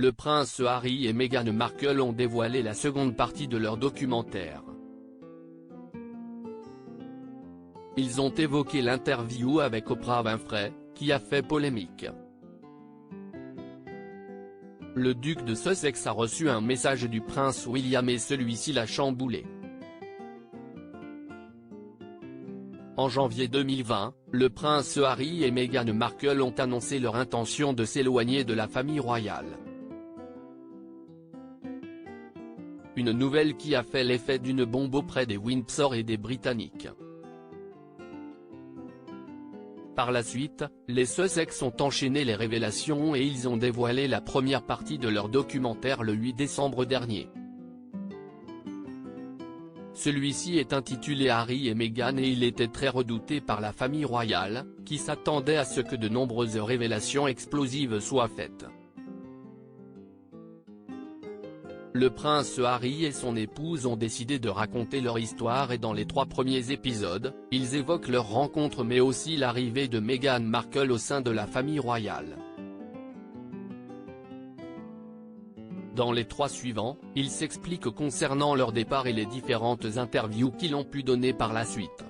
le prince Harry et Meghan Markle ont dévoilé la seconde partie de leur documentaire. Ils ont évoqué l'interview avec Oprah Winfrey, qui a fait polémique. Le duc de Sussex a reçu un message du prince William et celui-ci l'a chamboulé. En janvier 2020, le prince Harry et Meghan Markle ont annoncé leur intention de s'éloigner de la famille royale. Une nouvelle qui a fait l'effet d'une bombe auprès des Windsor et des Britanniques. Par la suite, les Sussex ont enchaîné les révélations et ils ont dévoilé la première partie de leur documentaire le 8 décembre dernier. Celui-ci est intitulé Harry et Meghan et il était très redouté par la famille royale, qui s'attendait à ce que de nombreuses révélations explosives soient faites. Le prince Harry et son épouse ont décidé de raconter leur histoire et dans les 3 premiers épisodes, ils évoquent leur rencontre mais aussi l'arrivée de Meghan Markle au sein de la famille royale. Dans les 3 suivants, ils s'expliquent concernant leur départ et les différentes interviews qu'ils ont pu donner par la suite.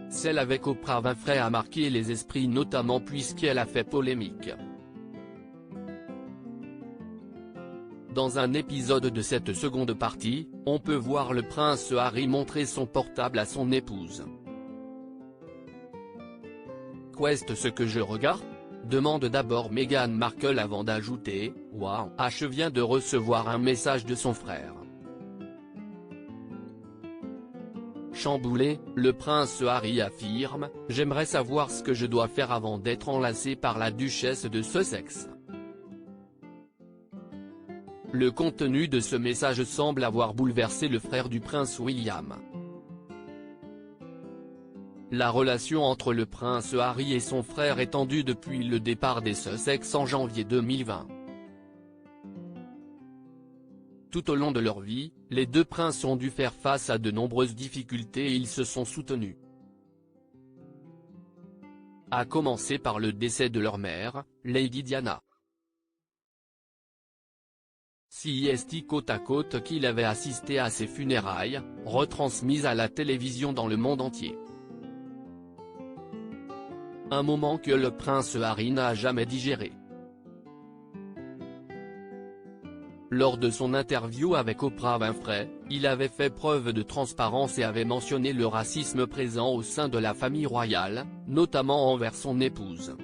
Celle avec Oprah Winfrey a marqué les esprits notamment puisqu'elle a fait polémique. Dans un épisode de cette seconde partie, on peut voir le prince Harry montrer son portable à son épouse. Qu'est-ce ce que je regarde ? Demande d'abord Meghan Markle avant d'ajouter « Waouh, je viens de recevoir un message de son frère ». Chamboulé, le prince Harry affirme « J'aimerais savoir ce que je dois faire avant d'être enlacé par la duchesse de Sussex ». Le contenu de ce message semble avoir bouleversé le frère du prince William. La relation entre le prince Harry et son frère est tendue depuis le départ des Sussex en janvier 2020. Tout au long de leur vie, les 2 princes ont dû faire face à de nombreuses difficultés et ils se sont soutenus. À commencer par le décès de leur mère, Lady Diana. CIST côte à côte qu'il avait assisté à ses funérailles, retransmises à la télévision dans le monde entier. Un moment que le prince Harry n'a jamais digéré. Lors de son interview avec Oprah Winfrey, il avait fait preuve de transparence et avait mentionné le racisme présent au sein de la famille royale, notamment envers son épouse.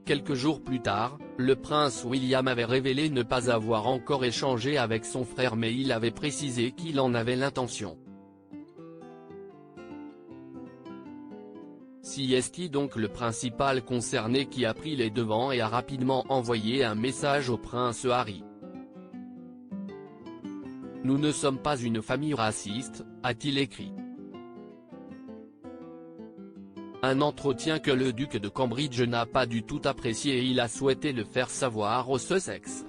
Quelques jours plus tard, le prince William avait révélé ne pas avoir encore échangé avec son frère mais il avait précisé qu'il en avait l'intention. CIST donc le principal concerné qui a pris les devants et a rapidement envoyé un message au prince Harry. « Nous ne sommes pas une famille raciste », a-t-il écrit. Un entretien que le duc de Cambridge n'a pas du tout apprécié et il a souhaité le faire savoir aux Sussex.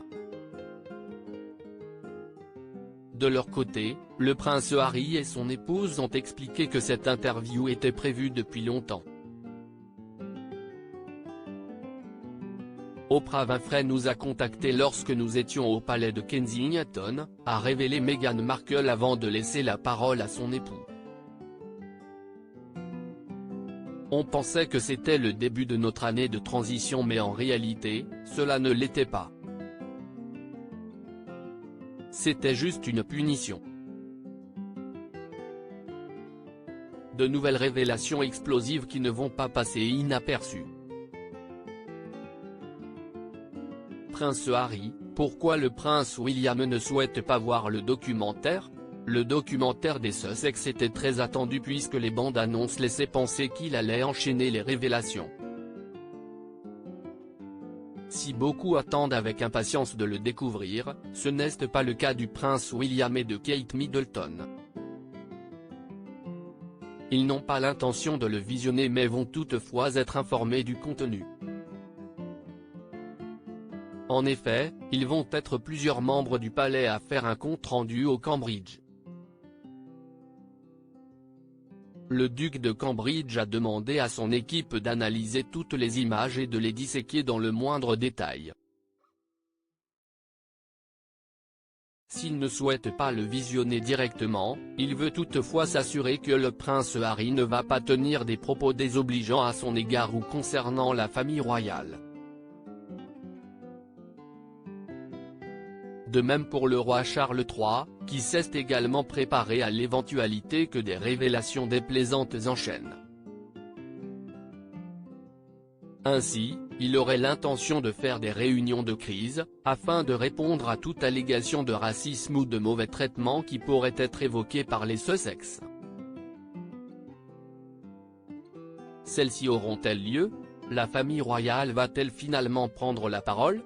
De leur côté, le prince Harry et son épouse ont expliqué que cette interview était prévue depuis longtemps. Oprah Winfrey nous a contactés lorsque nous étions au palais de Kensington, a révélé Meghan Markle avant de laisser la parole à son époux. On pensait que c'était le début de notre année de transition mais en réalité, cela ne l'était pas. C'était juste une punition. De nouvelles révélations explosives qui ne vont pas passer inaperçues. Prince Harry, pourquoi le prince William ne souhaite pas voir le documentaire ? Le documentaire des Sussex était très attendu puisque les bandes annonces laissaient penser qu'il allait enchaîner les révélations. Si beaucoup attendent avec impatience de le découvrir, ce n'est pas le cas du prince William et de Kate Middleton. Ils n'ont pas l'intention de le visionner mais vont toutefois être informés du contenu. En effet, ils vont être plusieurs membres du palais à faire un compte rendu au Cambridge. Le duc de Cambridge a demandé à son équipe d'analyser toutes les images et de les disséquer dans le moindre détail. S'il ne souhaite pas le visionner directement, il veut toutefois s'assurer que le prince Harry ne va pas tenir des propos désobligeants à son égard ou concernant la famille royale. De même pour le roi Charles III, qui s'est également préparé à l'éventualité que des révélations déplaisantes enchaînent. Ainsi, il aurait l'intention de faire des réunions de crise, afin de répondre à toute allégation de racisme ou de mauvais traitement qui pourrait être évoquée par les Sussex. Celles-ci auront-elles lieu? La famille royale va-t-elle finalement prendre la parole?